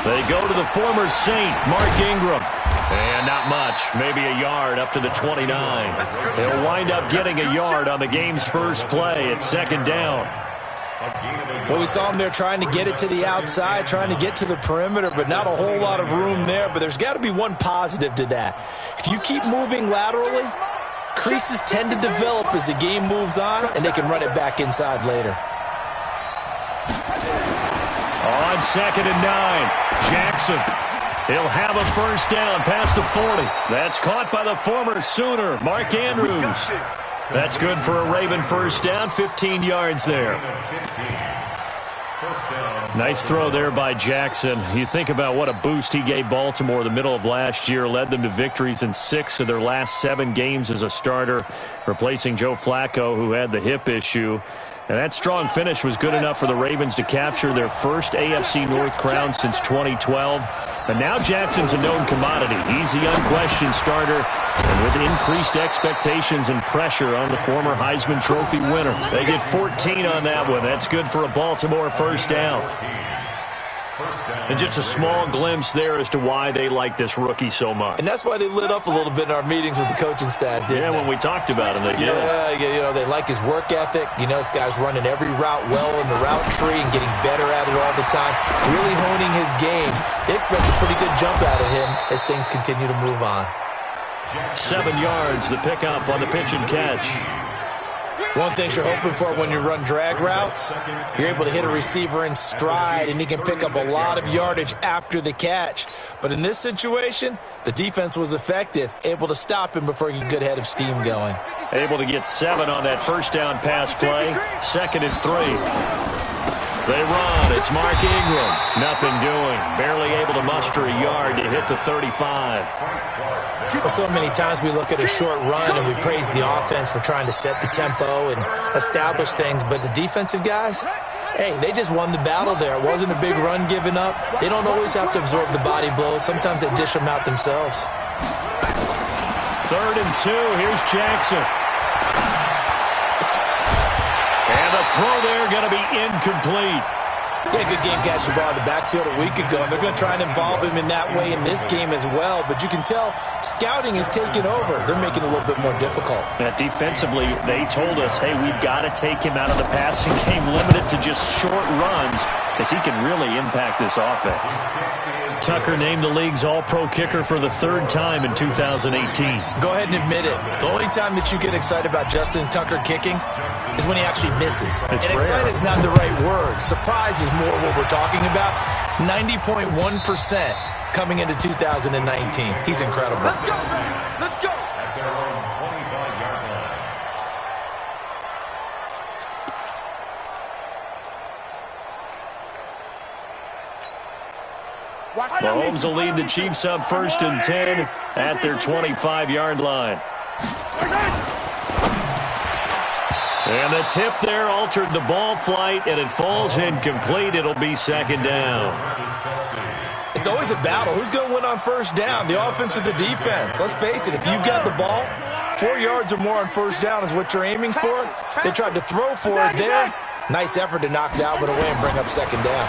They go to the former Saint, Mark Ingram. And not much, maybe a yard up to the 29. They'll wind up getting a yard on the game's first play at second down. Well, we saw him there trying to get it to the outside, trying to get to the perimeter, but not a whole lot of room there. But there's got to be one positive to that. If you keep moving laterally, creases tend to develop as the game moves on, and they can run it back inside later. On 2nd and 9, Jackson. He'll have a first down past the 40. That's caught by the former Sooner, Mark Andrews. That's good for a Raven first down, 15 yards there. Nice throw there by Jackson. You think about what a boost he gave Baltimore the middle of last year, led them to victories in 6 of their last 7 games as a starter, replacing Joe Flacco, who had the hip issue. And that strong finish was good enough for the Ravens to capture their first AFC North crown since 2012. And now Jackson's a known commodity. He's the unquestioned starter, and with increased expectations and pressure on the former Heisman Trophy winner. They get 14 on that one. That's good for a Baltimore first down. And just a small glimpse there as to why they like this rookie so much. And that's why they lit up a little bit in our meetings with the coaching staff, didn't they? When we talked about him, they did. Yeah, you know, they like his work ethic. You know, this guy's running every route well in the route tree and getting better at it all the time, really honing his game. They expect a pretty good jump out of him as things continue to move on. 7 yards, the pickup on the pitch and catch. One thing you're hoping for when you run drag routes, you're able to hit a receiver in stride, and he can pick up a lot of yardage after the catch. But in this situation, the defense was effective, able to stop him before he could get a head of steam going. Able to get 7 on that first down pass play. 2nd and 3. They run. It's Mark Ingram. Nothing doing. Barely able to muster a yard to hit the 35. Well, so many times we look at a short run and we praise the offense for trying to set the tempo and establish things, but the defensive guys, hey, they just won the battle there. It wasn't a big run given up. They don't always have to absorb the body blows. Sometimes they dish them out themselves. 3rd and 2. Here's Jackson. And the throw there going to be incomplete. He had a good game catching the ball in the backfield a week ago, and they're going to try and involve him in that way in this game as well. But you can tell scouting is taking over. They're making it a little bit more difficult. Defensively, they told us, hey, we've got to take him out of the passing game, limited to just short runs, as he can really impact this offense. Tucker named the league's all-pro kicker for the 3rd time in 2018. Go ahead and admit it. The only time that you get excited about Justin Tucker kicking is when he actually misses. And excited is not the right word. Surprise is more what we're talking about. 90.1% coming into 2019. He's incredible. Let's go, man. Let's go. At their own 25-yard line. Mahomes will lead the Chiefs up 1st and 10 at their 25-yard line. And the tip there altered the ball flight, and it falls incomplete. It'll be 2nd down. It's always a battle. Who's going to win on first down, the offense or the defense? Let's face it, if you've got the ball, 4 yards or more on first down is what you're aiming for. They tried to throw for it there. Nice effort to knock Dalvin away and bring up 2nd down.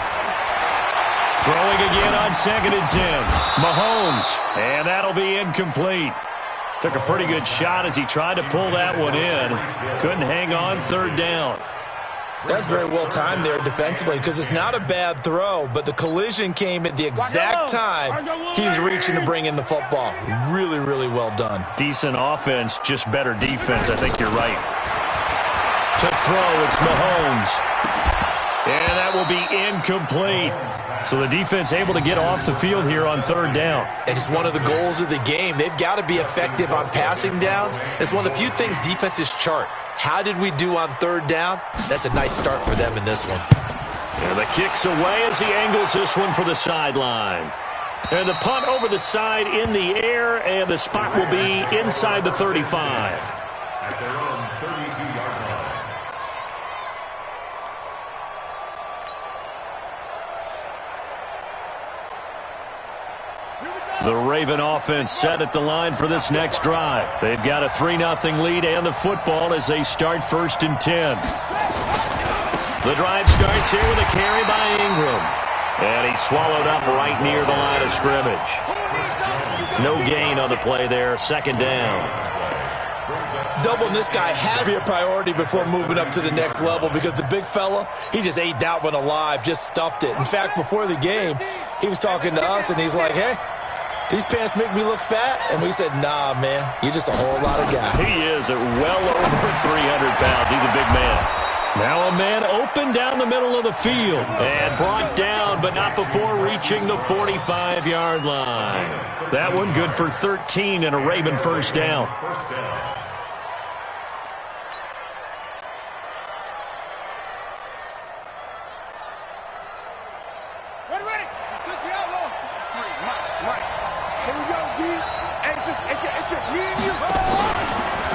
Throwing again on 2nd and 10. Mahomes, and that'll be incomplete. Took a pretty good shot as he tried to pull that one in. Couldn't hang on 3rd down. That's very well timed there defensively, because it's not a bad throw, but the collision came at the exact time he was reaching to bring in the football. Really, really well done. Decent offense, just better defense. I think you're right. To throw, it's Mahomes. And that will be incomplete. So the defense able to get off the field here on 3rd down. And it's one of the goals of the game. They've got to be effective on passing downs. It's one of the few things defenses chart. How did we do on 3rd down? That's a nice start for them in this one. And the kick's away as he angles this one for the sideline. And the punt over the side in the air, and the spot will be inside the 35. At their own 32-yard line. The Raven offense set at the line for this next drive. They've got a 3-0 lead and the football as they start 1st and 10. The drive starts here with a carry by Ingram. And he swallowed up right near the line of scrimmage. No gain on the play there. Second down. Doubling this guy has to be a priority before moving up to the next level because the big fella, he just ate that one alive, just stuffed it. In fact, before the game, he was talking to us, and he's like, hey, these pants make me look fat. And we said, nah, man, you're just a whole lot of guy. He is at well over 300 pounds. He's a big man. Now a man open down the middle of the field and brought down, but not before reaching the 45-yard line. That one good for 13 and a Raven first down. Ready. Switch the outlaw. Right. Here we go, D. It's just me and you.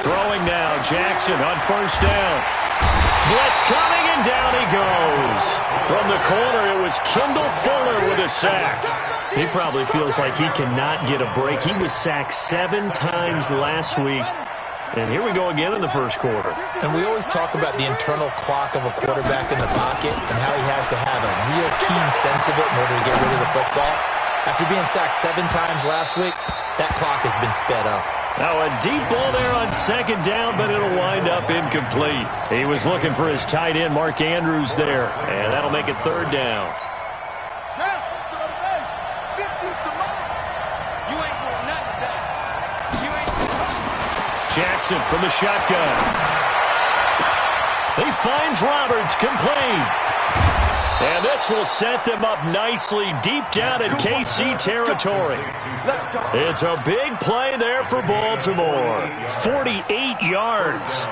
Throwing now, Jackson on first down. Blitz coming, and down he goes. From the corner, it was Kendall Fuller with a sack. He probably feels like he cannot get a break. He was sacked 7 times last week. And here we go again in the first quarter. And we always talk about the internal clock of a quarterback in the pocket and how he has to have a real keen sense of it in order to get rid of the football. After being sacked 7 times last week, that clock has been sped up. Now a deep ball there on second down, but it'll wind up incomplete. He was looking for his tight end, Mark Andrews, there, and that'll make it third down. Jackson from the shotgun. He finds Roberts, complete. And this will set them up nicely deep down in KC territory. It's a big play there for Baltimore. 48 yards.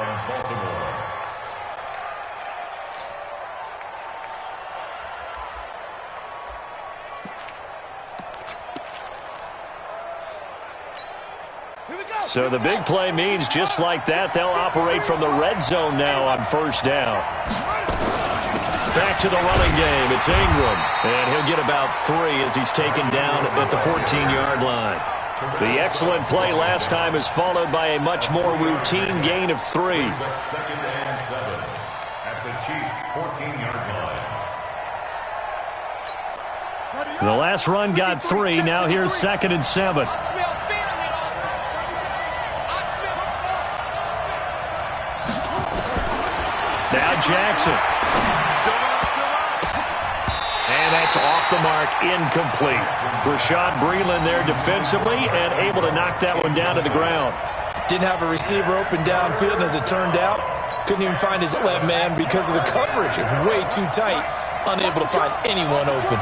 So the big play means just like that, they'll operate from the red zone now on first down. Back to the running game. It's Ingram. And he'll get about 3 as he's taken down at the 14-yard line. The excellent play last time is followed by a much more routine gain of 3. Second and 7 at the Chiefs' 14-yard line. The last run got 3. Now here's second and 7. Now Jackson. And that's off the mark, incomplete. Rashad Breeland there defensively and able to knock that one down to the ground. Didn't have a receiver open downfield, and as it turned out, couldn't even find his left man because of the coverage. It's way too tight, unable to find anyone open.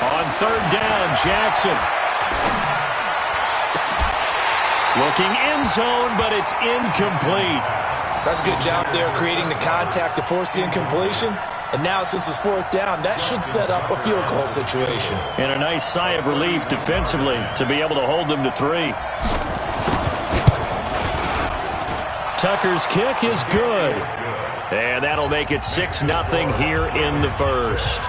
On third down, Jackson. Looking end zone, but it's incomplete. That's a good job there creating the contact to force the incompletion. And now, since it's fourth down, that should set up a field goal situation. And a nice sigh of relief defensively to be able to hold them to 3. Tucker's kick is good. And that'll make it 6-0 here in the first.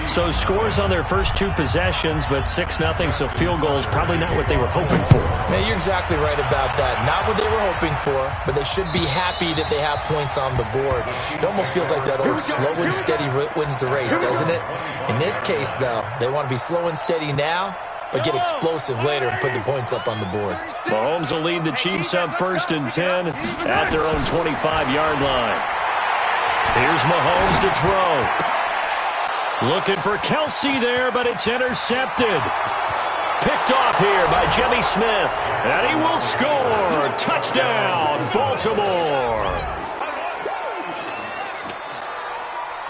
So scores on their first 2 possessions, but 6-0, so field goals probably not what they were hoping for. Man, you're exactly right about that. Not what they were hoping for, but they should be happy that they have points on the board. It almost feels like that old slow and steady wins the race, doesn't it? In this case, though, they want to be slow and steady now, but get explosive later and put the points up on the board. Mahomes will lead the Chiefs up first and 10 at their own 25-yard line. Here's Mahomes to throw. Looking for Kelsey there, but it's intercepted. Picked off here by Jimmy Smith. And he will score. Touchdown, Baltimore.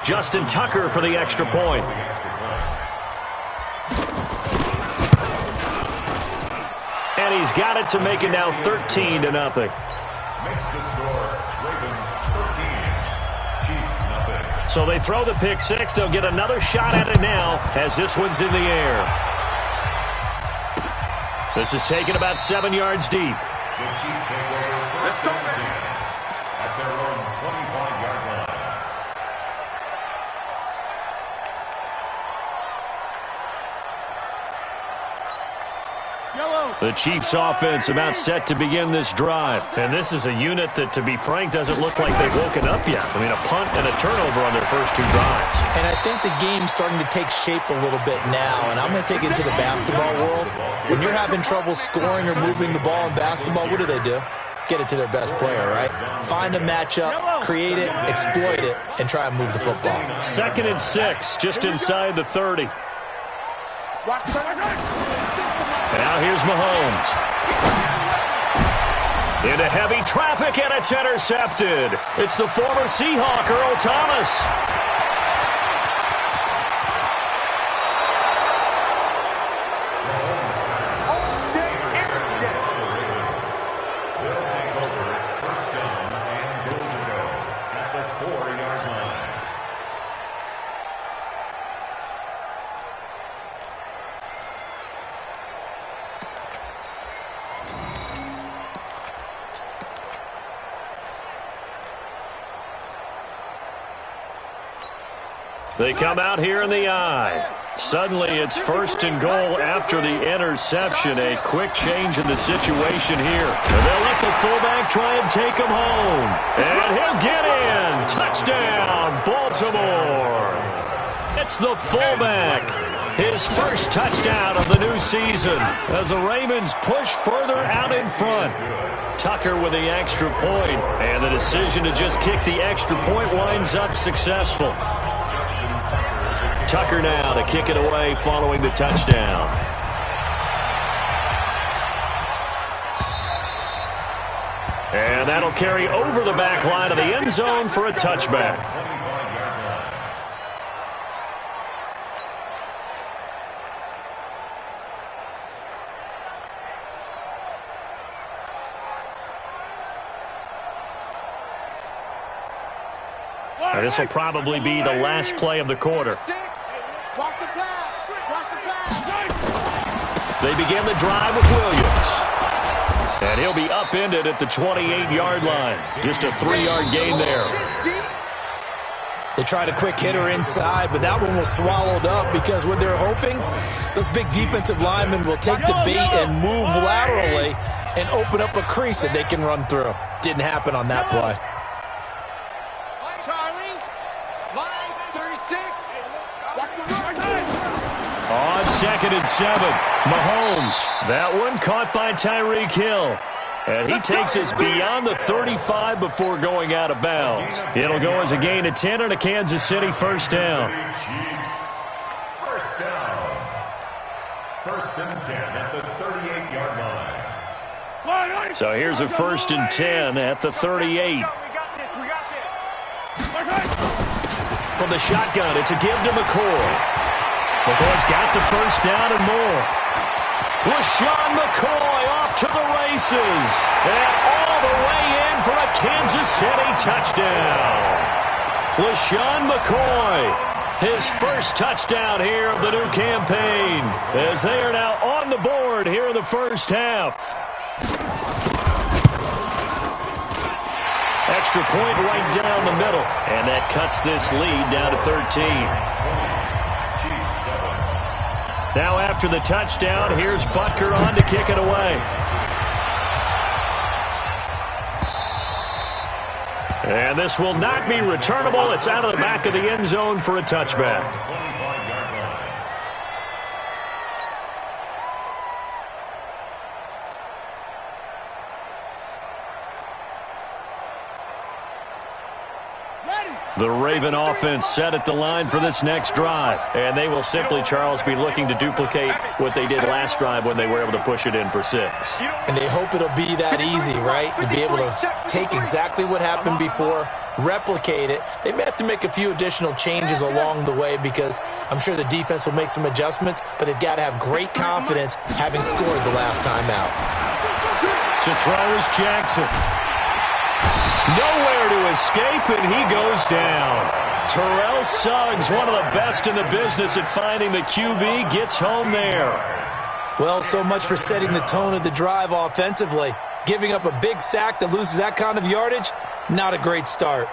Justin Tucker for the extra point. And he's got it to make it now 13-0. Makes the score Ravens 13, Chiefs nothing. So they throw the pick 6. They'll get another shot at it now as this one's in the air. This is taken about 7 yards deep. The Chiefs take over first and 10 at their own 25-yard line. The The Chiefs offense about set to begin this drive. And this is a unit that, to be frank, doesn't look like they've woken up yet. I mean, a punt and a turnover on their first 2 drives. And I think the game's starting to take shape a little bit now. And I'm going to take it to the basketball world. When you're having trouble scoring or moving the ball in basketball, what do? Get it to their best player, right? Find a matchup, create it, exploit it, and try and move the football. 2nd and 6, just inside the 30. And now here's Mahomes. Into heavy traffic, and it's intercepted. It's the former Seahawk, Earl Thomas. They come out here in the eye. Suddenly, it's 1st and goal after the interception. A quick change in the situation here. And they'll let the fullback try and take him home. And he'll get in. Touchdown, Baltimore. It's the fullback. His first touchdown of the new season as the Ravens push further out in front. Tucker with the extra point. And the decision to just kick the extra point winds up successful. Tucker now to kick it away following the touchdown. And that'll carry over the back line of the end zone for a touchback. And this will probably be the last play of the quarter. Watch the pass. Watch the pass. They begin the drive with Williams. And he'll be upended at the 28-yard line. Just a 3-yard gain there. They tried a quick hitter inside, but that one was swallowed up because what they're hoping, those big defensive linemen will take the bait and move laterally and open up a crease that they can run through. Didn't happen on that play. Charlie, line 36. Watch the run. On 2nd and 7, Mahomes. That one caught by Tyreek Hill. And he takes us beyond the 35 before going out of bounds. It'll go as a gain of 10 and a Kansas City first down. First down. 1st and 10 at the 38-yard line. So here's a 1st and 10 at the 38. From the shotgun, it's a give to McCoy. McCoy's got the first down and more. LaShawn McCoy off to the races. And all the way in for a Kansas City touchdown. LaShawn McCoy, his first touchdown here of the new campaign, as they are now on the board here in the first half. Extra point right down the middle, and that cuts this lead down to 13. Now after the touchdown, here's Butker on to kick it away. And this will not be returnable. It's out of the back of the end zone for a touchback. The Raven offense set at the line for this next drive. And they will simply, Charles, be looking to duplicate what they did last drive when they were able to push it in for 6. And they hope it'll be that easy, right? To be able to take exactly what happened before, replicate it. They may have to make a few additional changes along the way because I'm sure the defense will make some adjustments, but they've got to have great confidence having scored the last time out. To throw is Jackson. Nowhere to escape, and he goes down. Terrell Suggs, one of the best in the business at finding the QB, gets home there. Well, so much for setting the tone of the drive offensively. Giving up a big sack that loses that kind of yardage, not a great start.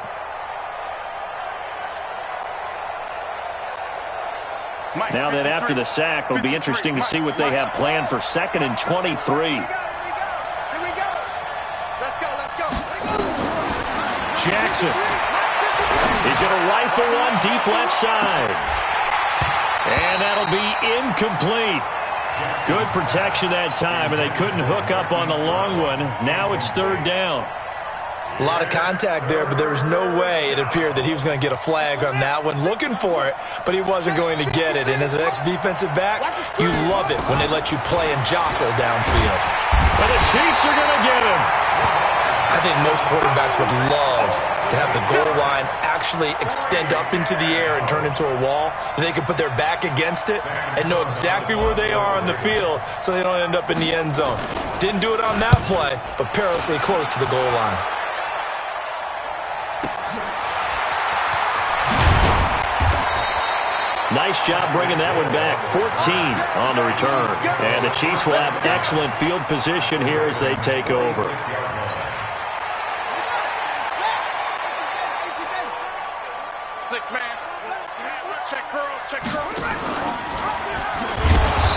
Now then, after the sack, it'll be interesting to see what they have planned for 2nd and 23. Here we go. Let's go. Jackson. He's going to rifle one deep left side. And that'll be incomplete. Good protection that time, and they couldn't hook up on the long one. Now it's 3rd down. A lot of contact there, but there was no way it appeared that he was going to get a flag on that one. Looking for it, but he wasn't going to get it. And as an ex-defensive back, you love it when they let you play and jostle downfield. And the Chiefs are going to get him. I think most quarterbacks would love to have the goal line actually extend up into the air and turn into a wall. They can put their back against it and know exactly where they are on the field so they don't end up in the end zone. Didn't do it on that play, but perilously close to the goal line. Nice job bringing that one back. 14 on the return. And the Chiefs will have excellent field position here as they take over.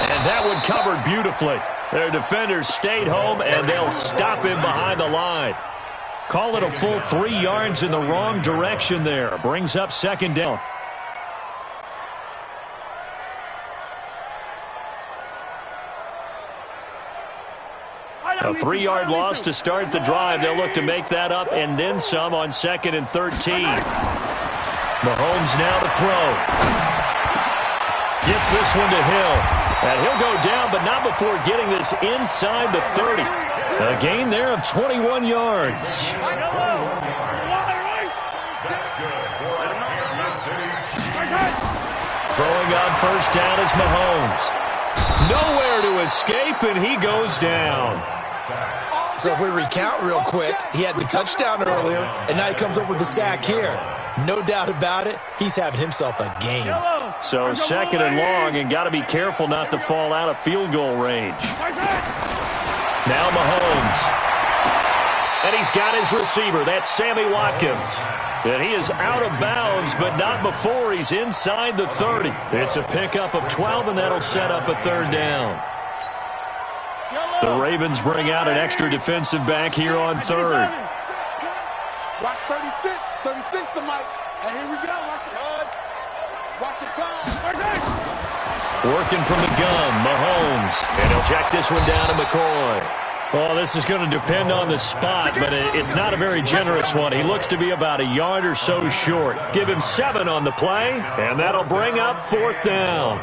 And that one covered beautifully. Their defenders stayed home, and they'll stop him behind the line. Call it a full 3 yards in the wrong direction there. Brings up 2nd down. A 3-yard loss to start the drive. They'll look to make that up and then some on 2nd and 13. Mahomes now to throw. Gets this one to Hill. And he'll go down, but not before getting this inside the 30. A gain there of 21 yards. Throwing on 1st down is Mahomes. Nowhere to escape, and he goes down. So if we recount real quick, he had the touchdown earlier, and now he comes up with the sack here. No doubt about it, he's having himself a game. So 2nd and long, and got to be careful not to fall out of field goal range. Now Mahomes. And he's got his receiver. That's Sammy Watkins. And he is out of bounds, but not before he's inside the 30. It's a pickup of 12, and that'll set up a 3rd down. The Ravens bring out an extra defensive back here on 3rd. Watch 36. 36 to Mike. And here we go. Watch the odds. Watch the time. Working from the gun, Mahomes. And he'll check this one down to McCoy. Well, this is going to depend on the spot, but it's not a very generous one. He looks to be about a yard or so short. Give him 7 on the play, and that'll bring up 4th down.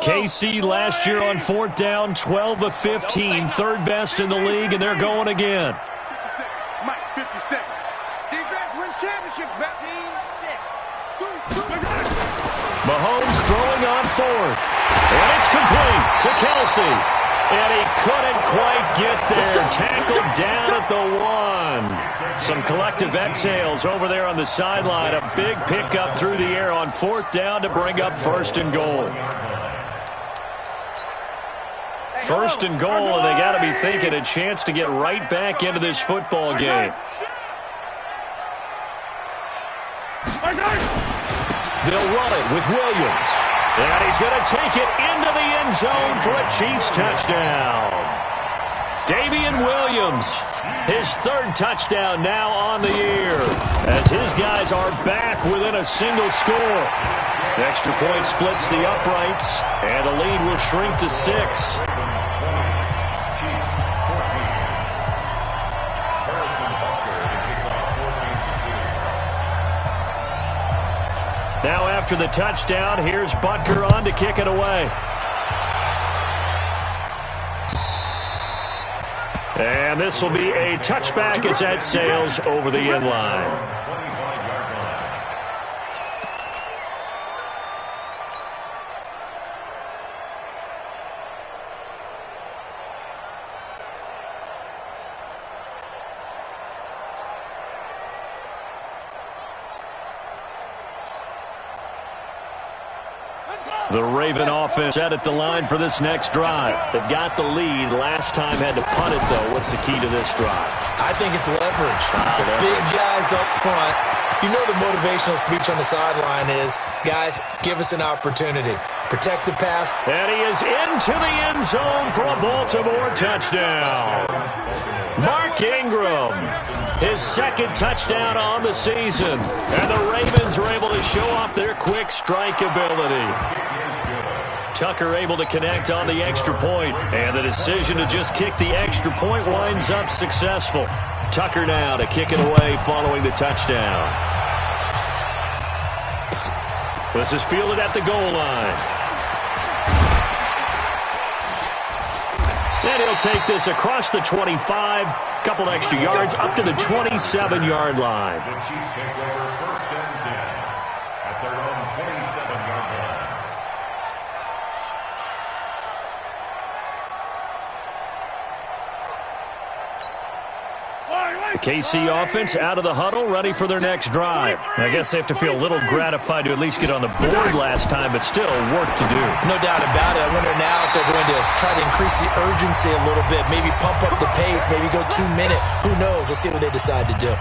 KC last year on 4th down, 12 of 15, 3rd best in the league, and they're going again. 57. Mike, 57. Defense wins championships. Team 6. Mahomes throwing on 4th. And it's complete to Kelsey. And he couldn't quite get there. Tackled down at the 1. Some collective exhales over there on the sideline. A big pickup through the air on 4th down to bring up 1st and goal. 1st and goal, and they got to be thinking a chance to get right back into this football game. They'll run it with Williams. And he's going to take it into the end zone for a Chiefs touchdown. Damian Williams, his 3rd touchdown now on the year, as his guys are back within a single score. Extra point splits the uprights, and the lead will shrink to 6. Now after the touchdown, here's Butker on to kick it away. And this will be a touchback as that sails over the end line. Let's go. The Raven offense set at the line for this next drive. They've got the lead. Last time had to punt it, though. What's the key to this drive? I think it's leverage. Big guys up front. You know the motivational speech on the sideline is, guys, give us an opportunity. Protect the pass. And he is into the end zone for a Baltimore touchdown. Mark Ingram, his second touchdown on the season. And the Ravens are able to show off their quick strike ability. Tucker able to connect on the extra point. And the decision to just kick the extra point winds up successful. Tucker now to kick it away following the touchdown. This is fielded at the goal line. And he'll take this across the 25, couple extra yards up to the 27-yard line. The Chiefs take over first and 10 at their own 27-yard line. The KC offense out of the huddle, ready for their next drive. I guess they have to feel a little gratified to at least get on the board last time, but still work to do. No doubt about it. I wonder now if they're going to try to increase the urgency a little bit, maybe pump up the pace, maybe go 2 minute. Who knows? Let's see what they decide to do.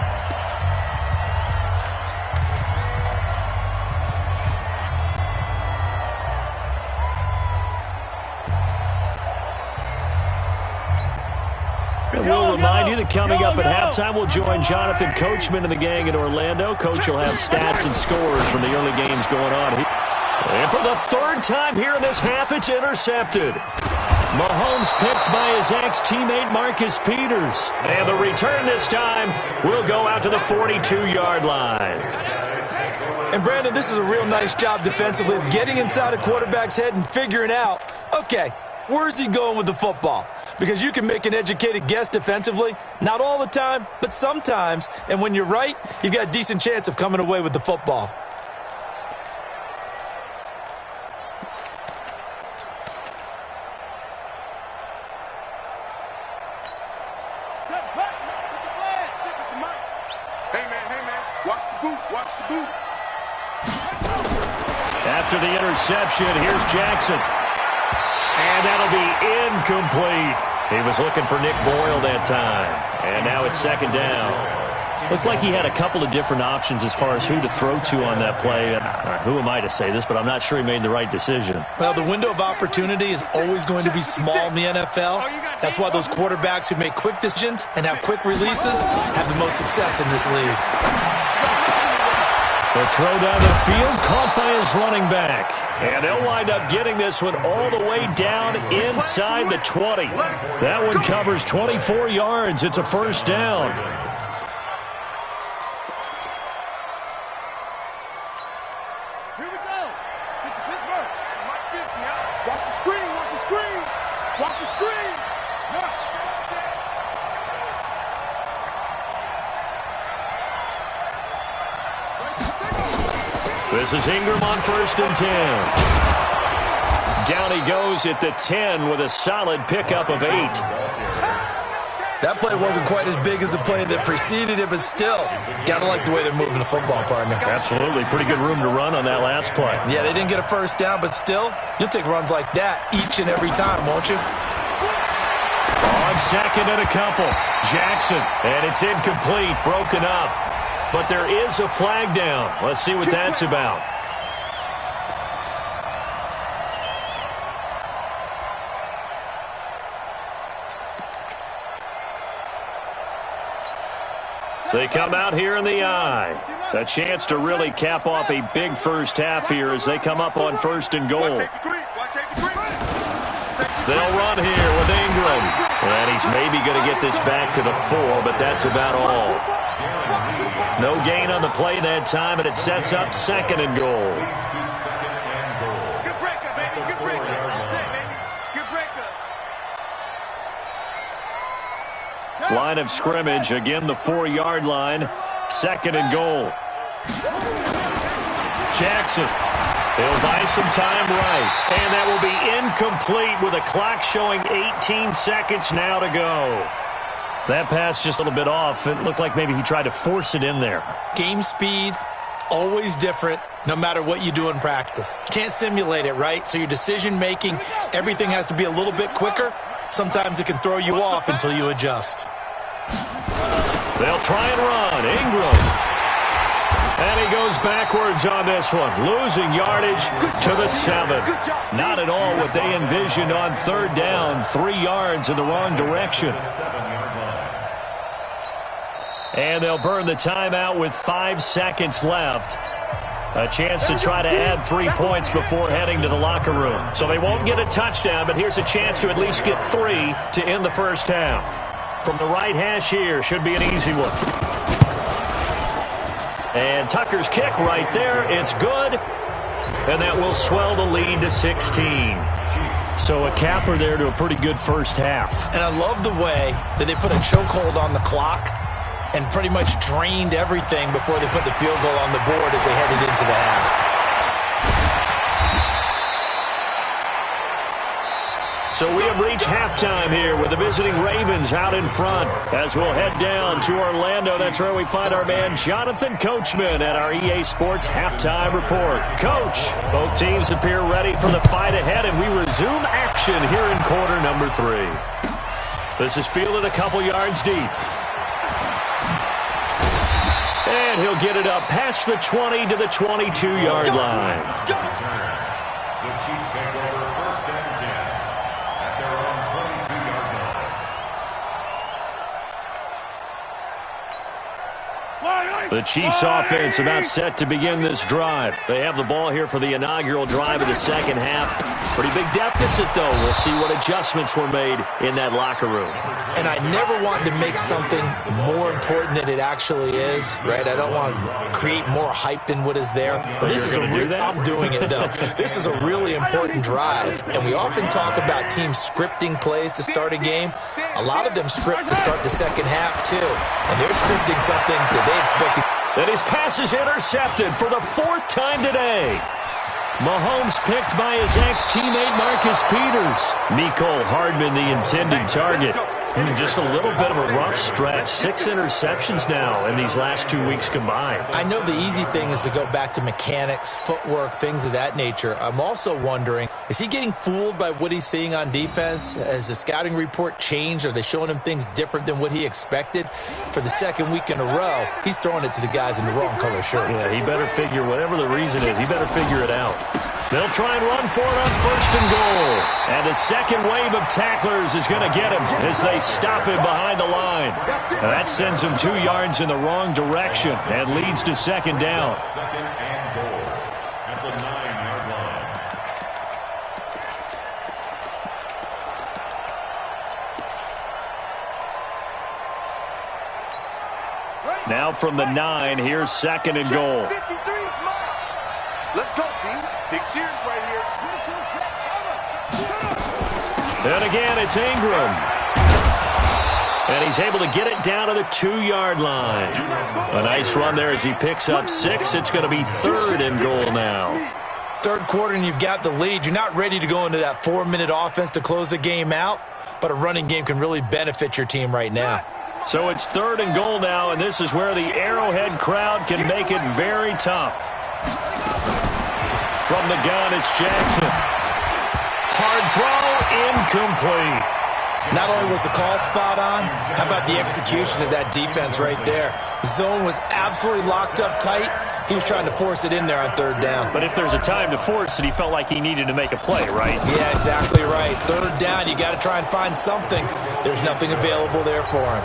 We'll remind you that coming up at halftime, we'll join Jonathan Coachman and the gang in Orlando. Coach will have stats and scores from the early games going on. And for the third time here in this half, it's intercepted. Mahomes picked by his ex-teammate Marcus Peters. And the return this time will go out to the 42-yard line. And, Brandon, this is a real nice job defensively of getting inside a quarterback's head and figuring out, okay, where's he going with the football? Because you can make an educated guess defensively. Not all the time, but sometimes. And when you're right, you've got a decent chance of coming away with the football. Hey, man, watch the boot, watch the boot. After the interception, here's Jackson. And that'll be incomplete. He was looking for Nick Boyle that time. And now it's second down. Looked like he had a couple of different options as far as who to throw to on that play. Who am I to say this, but I'm not sure he made the right decision. Well, the window of opportunity is always going to be small in the NFL. That's why those quarterbacks who make quick decisions and have quick releases have the most success in this league. The throw down the field, caught by his running back. And they'll wind up getting this one all the way down inside the 20. That one covers 24 yards. It's a first down. Here we go. Get to Pittsburgh. Watch the screen, watch the screen. Watch the screen. Yeah. This is Ingram on first and 10. Down he goes at the 10 with a solid pickup of 8. That play wasn't quite as big as the play that preceded it, but still, gotta like the way they're moving the football, partner. Absolutely. Pretty good room to run on that last play. Yeah, they didn't get a first down, but still, you'll take runs like that each and every time, won't you? On second and a couple. Jackson. And it's incomplete. Broken up. But there is a flag down. Let's see what that's about. They come out here in the eye. A chance to really cap off a big first half here as they come up on first and goal. They'll run here with Ingram. And he's maybe going to get this back to the 4, but that's about all. No gain on the play that time, and it sets up second and goal. Good breaker, baby. Good breaker. That's it, baby. Good breaker. Line of scrimmage, again the 4-yard line. Second and goal. Jackson. He'll buy some time right. And that will be incomplete with a clock showing 18 seconds now to go. That pass just a little bit off. It looked like maybe he tried to force it in there. Game speed, always different no matter what you do in practice. You can't simulate it, right? So your decision-making, everything has to be a little bit quicker. Sometimes it can throw you off until you adjust. They'll try and run. Ingram. And he goes backwards on this one, losing yardage to the 7. Not at all what they envisioned on third down, 3 yards in the wrong direction. And they'll burn the timeout with 5 seconds left. A chance to try to add 3 points before heading to the locker room. So they won't get a touchdown, but here's a chance to at least get 3 to end the first half. From the right hash here, should be an easy one. And Tucker's kick right there. It's good. And that will swell the lead to 16. So a capper there to a pretty good first half. And I love the way that they put a chokehold on the clock and pretty much drained everything before they put the field goal on the board as they headed into the half. So we have reached halftime here with the visiting Ravens out in front. As we'll head down to Orlando, that's where we find our man Jonathan Coachman at our EA Sports Halftime Report. Coach, both teams appear ready for the fight ahead, and we resume action here in quarter number 3. This is fielded a couple yards deep. And he'll get it up past the 20 to the 22-yard line. The Chiefs take over first and 10 at their own 22-yard line. The Chiefs offense about set to begin this drive. They have the ball here for the inaugural drive of the second half. Pretty big deficit, though. We'll see what adjustments were made in that locker room. And I never want to make something more important than it actually is, right? I don't want to create more hype than what is there. But this is I'm doing it, though. This is a really important drive. And we often talk about teams scripting plays to start a game. A lot of them script to start the second half, too. And they're scripting something that they expected. And his pass is intercepted for the 4th time today. Mahomes picked by his ex-teammate Marcus Peters. Mecole Hardman, the intended target. Just a little bit of a rough stretch. 6 interceptions now in these last 2 weeks combined. I know the easy thing is to go back to mechanics, footwork, things of that nature. I'm also wondering, is he getting fooled by what he's seeing on defense? Has the scouting report changed? Are they showing him things different than what he expected? For the second week in a row, he's throwing it to the guys in the wrong color shirts. Yeah, he better figure, whatever the reason is, he better figure it out. They'll try and run for it on 1st and goal. And the second wave of tacklers is going to get him as they stop him behind the line. And that sends him 2 yards in the wrong direction and leads to 2nd down. 2nd and goal at the 9-yard line. Now from the 9, here's 2nd and goal. Let's go, B. Big series right here. And again, it's Ingram. And he's able to get it down to the 2-yard line. A nice run there as he picks up 6. It's going to be 3rd and goal now. Third quarter and you've got the lead. You're not ready to go into that 4-minute offense to close the game out, but a running game can really benefit your team right now. So it's 3rd and goal now, and this is where the Arrowhead crowd can make it very tough. From the gun, it's Jackson. Hard throw, incomplete. Not only was the call spot on, how about the execution of that defense right there? Zone was absolutely locked up tight. He was trying to force it in there on 3rd down. But if there's a time to force it, he felt like he needed to make a play, right? Yeah, exactly right. 3rd down, you got to try and find something. There's nothing available there for him.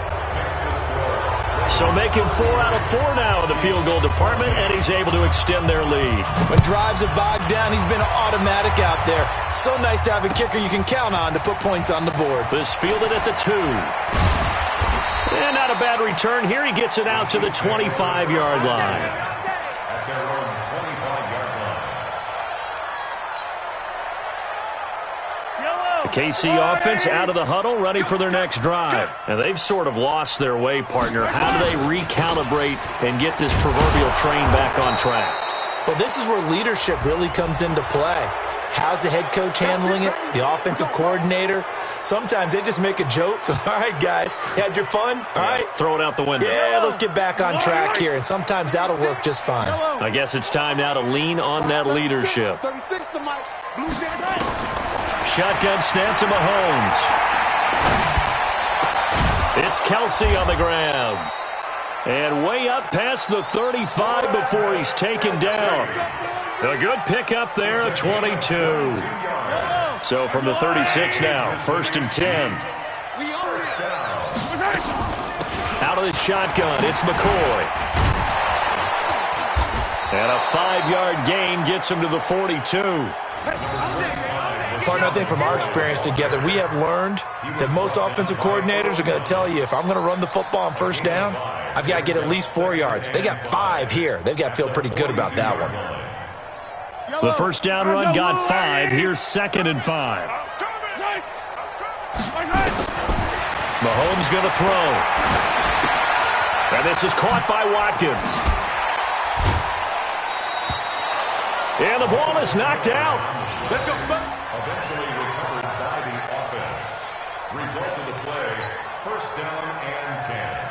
So making 4 out of 4 now in the field goal department, and he's able to extend their lead. When drives have bogged down, he's been automatic out there. So nice to have a kicker you can count on to put points on the board. This fielded at the 2. And not a bad return here. He gets it out to the 25-yard line. At their own 25-yard line. The KC offense out of the huddle, ready for their next drive. And they've sort of lost their way, partner. How do they recalibrate and get this proverbial train back on track? Well, this is where leadership really comes into play. How's the head coach handling it? The offensive coordinator? Sometimes they just make a joke. All right, guys, had your fun? All right. Throw it out the window. Yeah, let's get back on track here, and sometimes that'll work just fine. I guess it's time now to lean on that leadership. 36 to Mike. Blues get it back. Shotgun snap to Mahomes. It's Kelsey on the ground. And way up past the 35 before he's taken down. A good pickup there at 22. So from the 36 now, 1st and 10. Out of the shotgun, it's McCoy. And a 5-yard gain gets him to the 42. Partner, I think from our experience together, we have learned that most offensive coordinators are going to tell you, if I'm going to run the football on 1st down, I've got to get at least 4 yards. They got 5 here. They've got to feel pretty good about that one. The 1st down run got 5. Here's 2nd and 5. Mahomes going to throw. And this is caught by Watkins. And the ball is knocked out. Eventually recovered by the offense. Result of the play, 1st down and 10.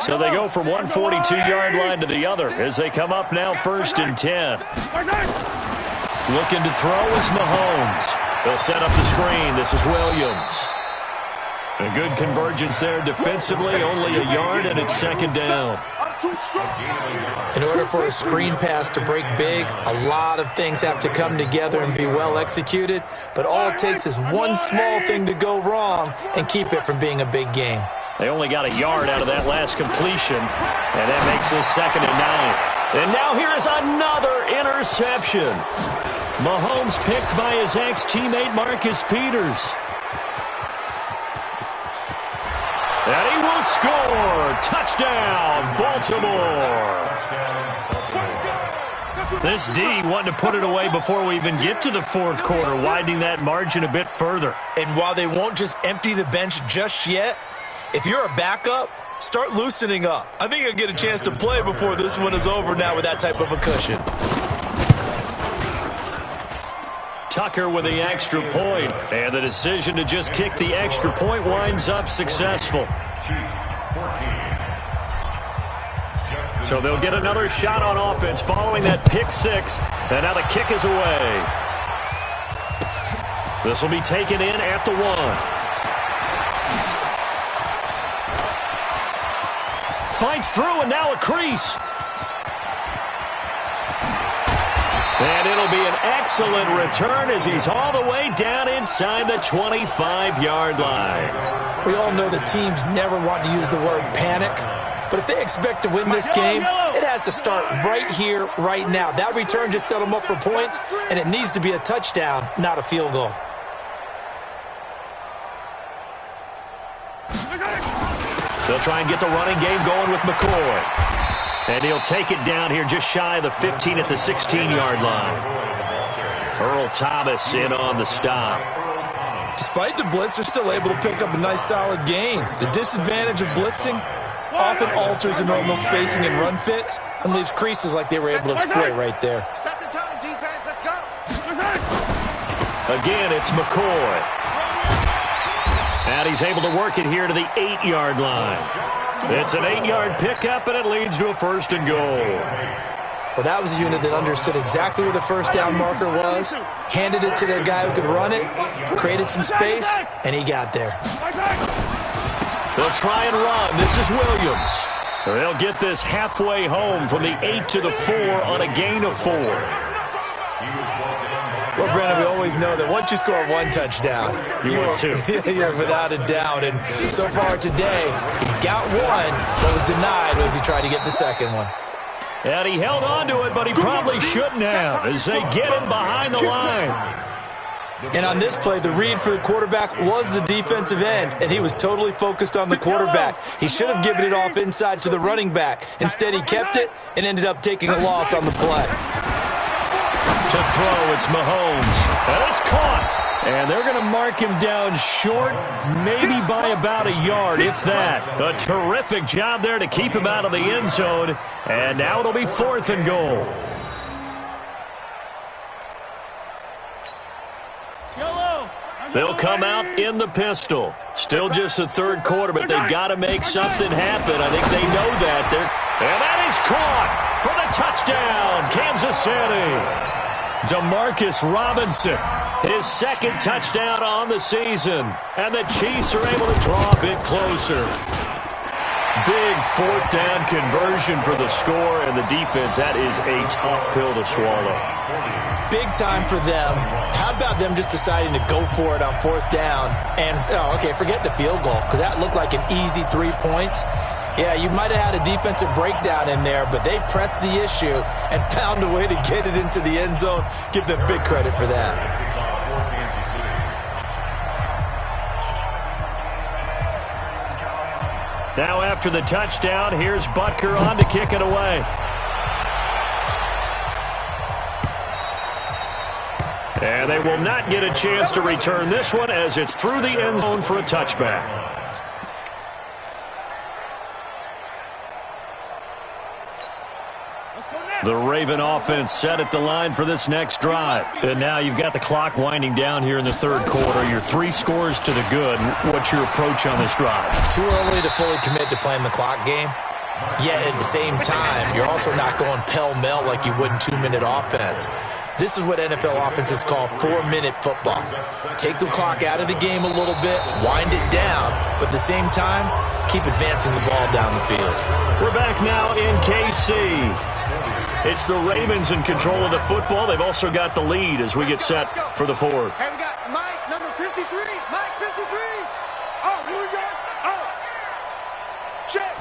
So they go from one 42-yard line to the other as they come up now 1st and 10. Looking to throw is Mahomes. They'll set up the screen. This is Williams. A good convergence there defensively, only a yard, and it's 2nd down. In order for a screen pass to break big, a lot of things have to come together and be well executed, but all it takes is one small thing to go wrong and keep it from being a big game. They only got a yard out of that last completion, and that makes this 2nd and 9. And now here is another interception. Mahomes picked by his ex-teammate Marcus Peters. And he will score. Touchdown, Baltimore. This D wanted to put it away before we even get to the 4th quarter, widening that margin a bit further. And while they won't just empty the bench just yet, if you're a backup, start loosening up. I think you'll get a chance to play before this one is over now with that type of a cushion. Tucker with the extra point, and the decision to just kick the extra point winds up successful. So they'll get another shot on offense following that pick 6, and now the kick is away. This will be taken in at the 1. Fights through, and now a crease. And it'll be an excellent return as he's all the way down inside the 25-yard line. We all know the teams never want to use the word panic, but if they expect to win this game, it has to start right here, right now. That return just set them up for points, and it needs to be a touchdown, not a field goal. They'll try and get the running game going with McCoy. And he'll take it down here just shy of the 15 at the 16-yard line. Earl Thomas in on the stop. Despite the blitz, they're still able to pick up a nice solid gain. The disadvantage of blitzing often alters the normal spacing and run fits and leaves creases like they were able to exploit right there. Set the tone, defense. Let's go. Again, it's McCoy. And he's able to work it here to the 8-yard line. It's an 8-yard pickup, and it leads to a 1st and goal. Well, that was a unit that understood exactly where the 1st down marker was, handed it to their guy who could run it, created some space, and he got there. They'll try and run. This is Williams. They'll get this halfway home from the 8 to the 4 on a gain of 4. Well, Brandon, we always know that once you score one touchdown, you win 2. You're without a doubt. And so far today, he's got one that was denied as he tried to get the second one. And he held on to it, but he probably shouldn't have as they get him behind the line. And on this play, the read for the quarterback was the defensive end, and he was totally focused on the quarterback. He should have given it off inside to the running back. Instead, he kept it and ended up taking a loss on the play. To throw, it's Mahomes. And it's caught. And they're going to mark him down short, maybe by about a yard, if that. A terrific job there to keep him out of the end zone. And now it'll be 4th and goal. They'll come out in the pistol. Still just the 3rd quarter, but they've got to make something happen. I think they know that. And that is caught for the touchdown, Kansas City. Demarcus Robinson, his 2nd touchdown on the season. And the Chiefs are able to draw a bit closer. Big 4th down conversion for the score, and the defense, that is a tough pill to swallow. Big time for them. How about them just deciding to go for it on 4th down? And, forget the field goal, because that looked like an easy 3 points. Yeah, you might have had a defensive breakdown in there, but they pressed the issue and found a way to get it into the end zone. Give them big credit for that. Now after the touchdown, here's Butker on to kick it away. And they will not get a chance to return this one as it's through the end zone for a touchback. The Raven offense set at the line for this next drive. And now you've got the clock winding down here in the 3rd quarter. Your 3 scores to the good. What's your approach on this drive? Too early to fully commit to playing the clock game. Yet at the same time, you're also not going pell-mell like you would in 2-minute offense. This is what NFL offenses call 4-minute football. Take the clock out of the game a little bit, wind it down, but at the same time, keep advancing the ball down the field. We're back now in KC. It's the Ravens in control of the football. They've also got the lead as we get set for the 4th. Hey, we got Mike, number 53. Mike, 53. Oh, here we go. Oh. Check.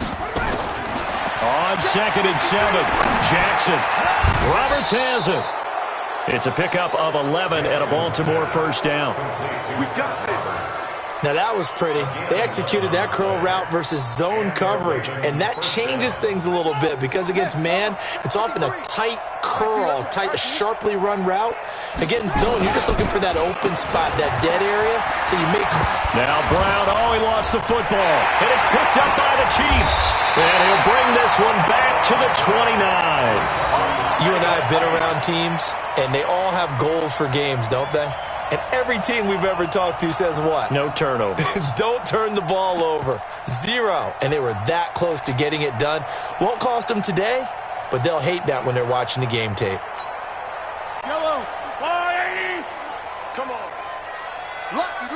On 2nd and 7, Jackson. Roberts has it. It's a pickup of 11 at a Baltimore 1st down. We got this. Now that was pretty. They executed that curl route versus zone coverage, and that changes things a little bit because against man, it's often a tight curl, sharply run route. Again, zone, you're just looking for that open spot, that dead area, so you make... Now Brown, he lost the football, and it's picked up by the Chiefs, and he'll bring this one back to the 29. You and I have been around teams, and they all have goals for games, don't they? And every team we've ever talked to says what? No turnovers. Don't turn the ball over. 0. And they were that close to getting it done. Won't cost them today, but they'll hate that when they're watching the game tape. Yellow. 480. Come on. Lucky.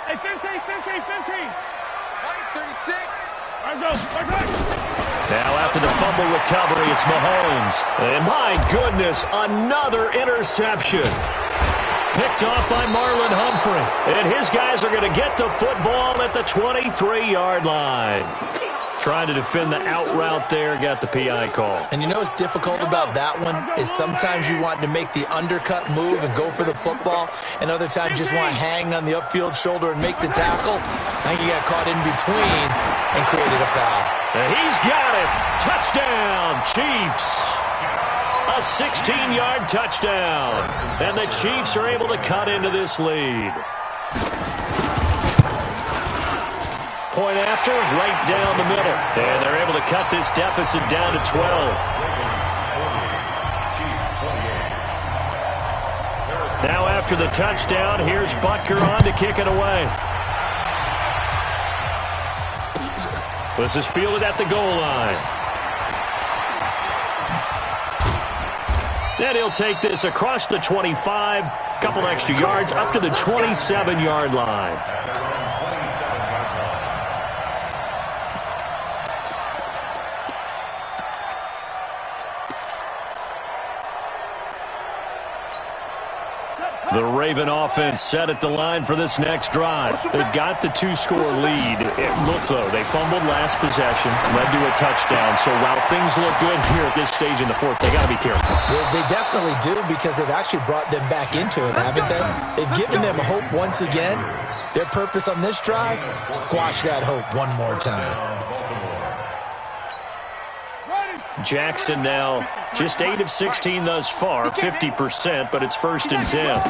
Hey, 15. Right, 36. Let's go. Now after the fumble recovery, it's Mahomes. And my goodness, another interception. Picked off by Marlon Humphrey. And his guys are going to get the football at the 23-yard line. Trying to defend the out route there, got the PI call. And you know what's difficult about that one is sometimes you want to make the undercut move and go for the football, and other times you just want to hang on the upfield shoulder and make the tackle. I think he got caught in between and created a foul. And he's got it. Touchdown, Chiefs. A 16-yard touchdown. And the Chiefs are able to cut into this lead. Point after, right down the middle. And they're able to cut this deficit down to 12. Now after the touchdown, here's Butker on to kick it away. This is fielded at the goal line. Then he'll take this across the 25, couple extra yards, up to the 27-yard line. The Raven offense set at the line for this next drive. They've got the 2-score lead. Look, though, they fumbled last possession, led to a touchdown. So while things look good here at this stage in the 4th, they got to be careful. They definitely do because they've actually brought them back into it, haven't they? They've given them hope once again. Their purpose on this drive, squash that hope one more time. Jackson now just 8 of 16 thus far, 50%, but it's 1st and 10.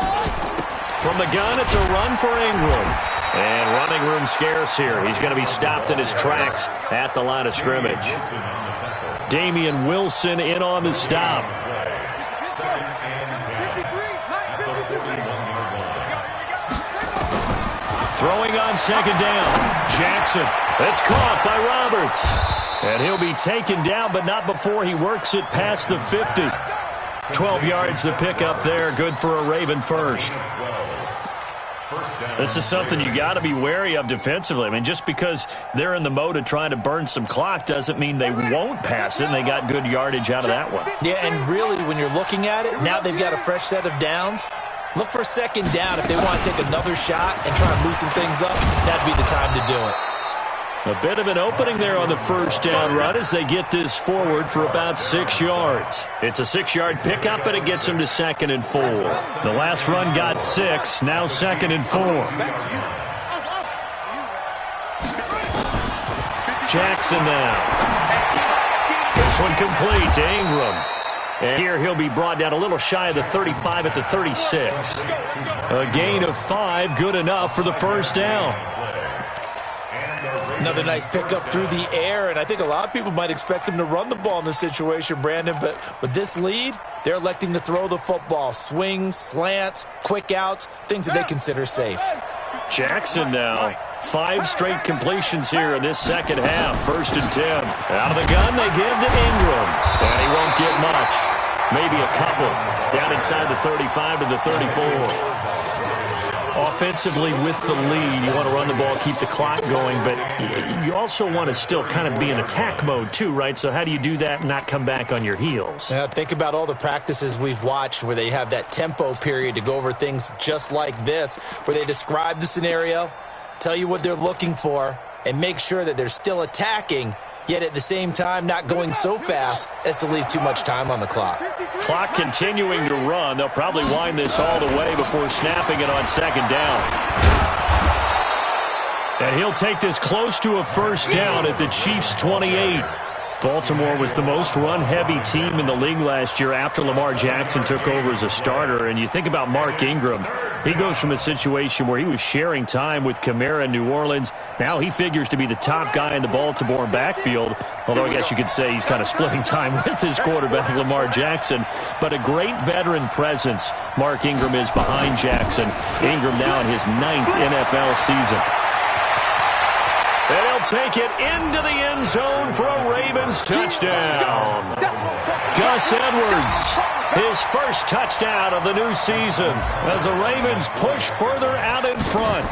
From the gun, it's a run for Ingram. And running room scarce here. He's going to be stopped in his tracks at the line of scrimmage. Damian Wilson in on the stop. Throwing on second down. Jackson. It's caught by Roberts. And he'll be taken down, but not before he works it past the 50. 12 yards to pick up there. Good for a Raven first. This is something you got to be wary of defensively. I mean, just because they're in the mode of trying to burn some clock doesn't mean they won't pass it, and they got good yardage out of that one. Yeah, and really, when you're looking at it, now they've got a fresh set of downs. Look for second down. If they want to take another shot and try and loosen things up, that'd be the time to do it. A bit of an opening there on the first down run as they get this forward for about 6 yards. It's a 6-yard pickup, and it gets them to 2nd and 4. The last run got 6, now 2nd and 4. Jackson now. This one complete to Ingram. And here he'll be brought down a little shy of the 35 at the 36. A gain of 5, good enough for the first down. Another nice pickup through the air, and I think a lot of people might expect them to run the ball in this situation, Brandon, but with this lead, they're electing to throw the football. Swings, slants, quick outs, things that they consider safe. Jackson now. 5 straight completions here in this second half. 1st and 10. Out of the gun, they give to Ingram. And he won't get much. Maybe a couple. Down inside the 35 to the 34. Offensively with the lead, you want to run the ball, keep the clock going, but you also want to still kind of be in attack mode too, right? So how do you do that and not come back on your heels? Think about all the practices we've watched where they have that tempo period to go over things just like this, where they describe the scenario, tell you what they're looking for, and make sure that they're still attacking, yet at the same time not going so fast as to leave too much time on the clock. Clock continuing to run. They'll probably wind this all the way before snapping it on second down. And he'll take this close to a first down at the Chiefs' 28. Baltimore was the most run-heavy team in the league last year after Lamar Jackson took over as a starter. And you think about Mark Ingram. He goes from a situation where he was sharing time with Kamara in New Orleans. Now he figures to be the top guy in the Baltimore backfield. Although I guess you could say he's kind of splitting time with his quarterback, Lamar Jackson. But a great veteran presence Mark Ingram is behind Jackson. Ingram now in his 9th NFL season. And he'll take it into the end zone for a Ravens touchdown. Gus Edwards, his first touchdown of the new season as the Ravens push further out in front.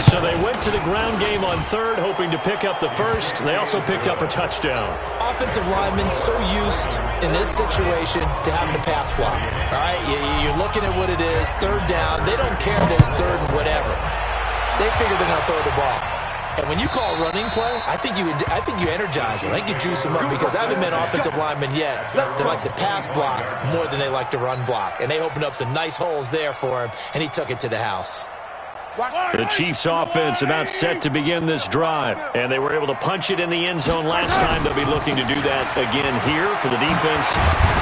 So they went to the ground game on 3rd, hoping to pick up the first. They also picked up a touchdown. Offensive linemen so used in this situation to having to pass block. All right, you're looking at what it is, 3rd down. They don't care that it's 3rd and whatever. They figure they're going to throw the ball. And when you call running play, I think you energize them. I think you juice them up because I haven't met an offensive lineman yet that likes to pass block more than they like to run block. And they opened up some nice holes there for him, and he took it to the house. The Chiefs offense about set to begin this drive, and they were able to punch it in the end zone last time. They'll be looking to do that again here for the defense.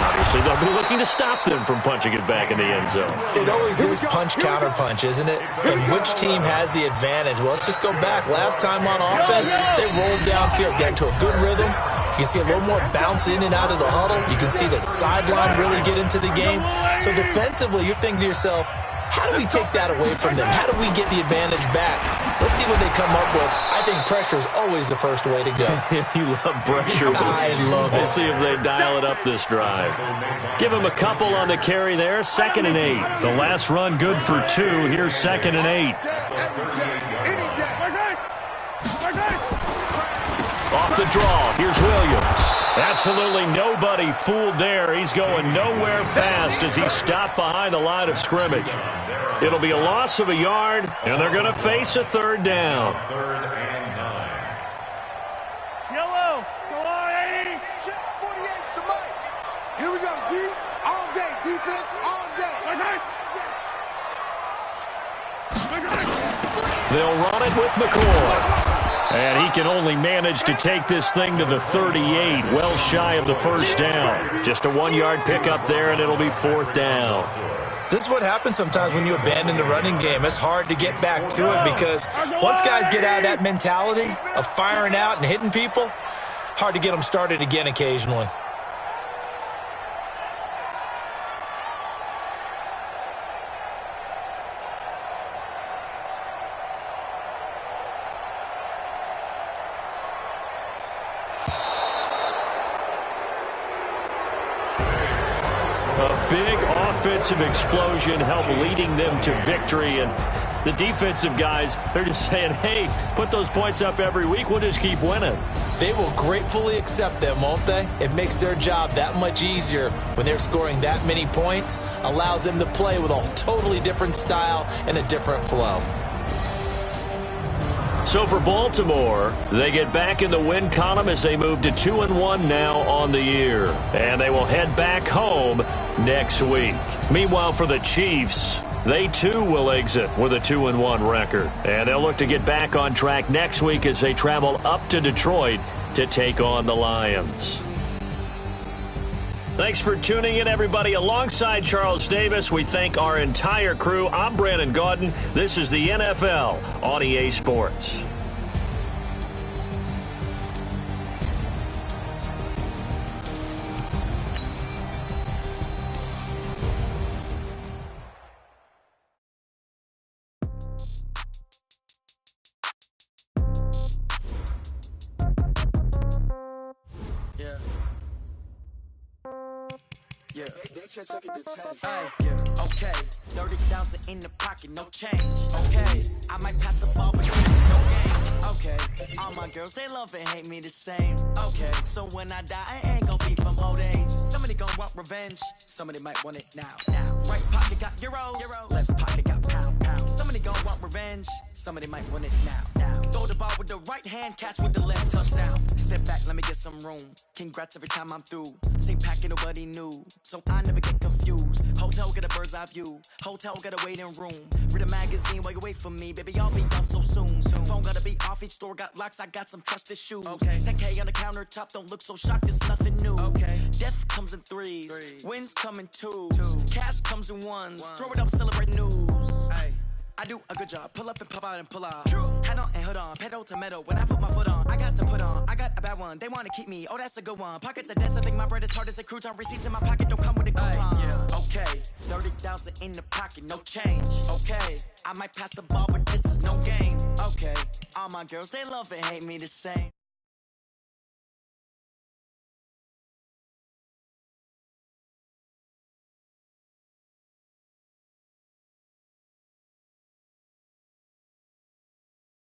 Obviously, they'll be looking to stop them from punching it back in the end zone. It always is punch-counter-punch, isn't it? And which team has the advantage? Well, let's just go back. Last time on offense, they rolled downfield, got into a good rhythm. You can see a little more bounce in and out of the huddle. You can see the sideline really get into the game. So defensively, you're thinking to yourself, how do we take that away from them? How do we get the advantage back? Let's see what they come up with. I think pressure is always the first way to go. You love pressure. I love it. We'll see if they dial it up this drive. Give them a couple on the carry there. 2nd and 8. The last run good for 2. Here's 2nd and 8. Off the draw. Here's Williams. Absolutely nobody fooled there. He's going nowhere fast as he's stopped behind the line of scrimmage. It'll be a loss of a yard, and they're going to face a 3rd down. 3rd and 9. Yellow, go on, 80. Check 48's the mic. Here we go, D. All day, defense, all day. They'll run it with McCoy. And he can only manage to take this thing to the 38, well shy of the first down. Just a 1-yard pickup there, and it'll be 4th down. This is what happens sometimes when you abandon the running game. It's hard to get back to it because once guys get out of that mentality of firing out and hitting people, hard to get them started again occasionally. A big offensive explosion helped leading them to victory, and the defensive guys, they're just saying, hey, put those points up every week, we'll just keep winning. They will gratefully accept them, won't they? It makes their job that much easier when they're scoring that many points, allows them to play with a totally different style and a different flow. So for Baltimore, they get back in the win column as they move to 2-1 now on the year. And they will head back home next week. Meanwhile, for the Chiefs, they too will exit with a 2-1 record. And they'll look to get back on track next week as they travel up to Detroit to take on the Lions. Thanks for tuning in, everybody. Alongside Charles Davis, we thank our entire crew. I'm Brandon Gaudin. This is the NFL on EA Sports. Yeah. Okay. 30,000 in the pocket, no change. Okay. I might pass the ball, but no game. Okay. All my girls, they love and hate me the same. Okay. So when I die, I ain't gon' be from old age. Somebody gon' want revenge. Somebody might want it now. Right pocket got euros. Left pocket got pound. Somebody gon' want revenge. Somebody might want it now. Throw the ball with the right hand, catch with the left, touchdown. Step back, let me get some room. Congrats every time I'm through. Same packet, nobody knew, so I never get confused. Hotel get a bird's eye view. Hotel get a waiting room. Read a magazine while you wait for me, baby. I'll be done so soon. Phone gotta be off, each store got locks. I got some trusted shoes. Okay. 10K on the countertop, don't look so shocked. It's nothing new. Okay. Death comes in threes. Wins come in twos. Cash comes in ones. Throw it up, celebrate news. Ay. I do a good job. Pull up and pop out and pull out. Hat on and hood on. Pedal to metal. When I put my foot on, I got to put on. I got a bad one. They want to keep me. Oh, that's a good one. Pockets are dense. I think my bread is hard as a crouton. Receipts in my pocket don't come with a coupon. Yeah. Okay. 30,000 in the pocket. No change. Okay. I might pass the ball, but this is no game. Okay. All my girls, they love and hate me the same.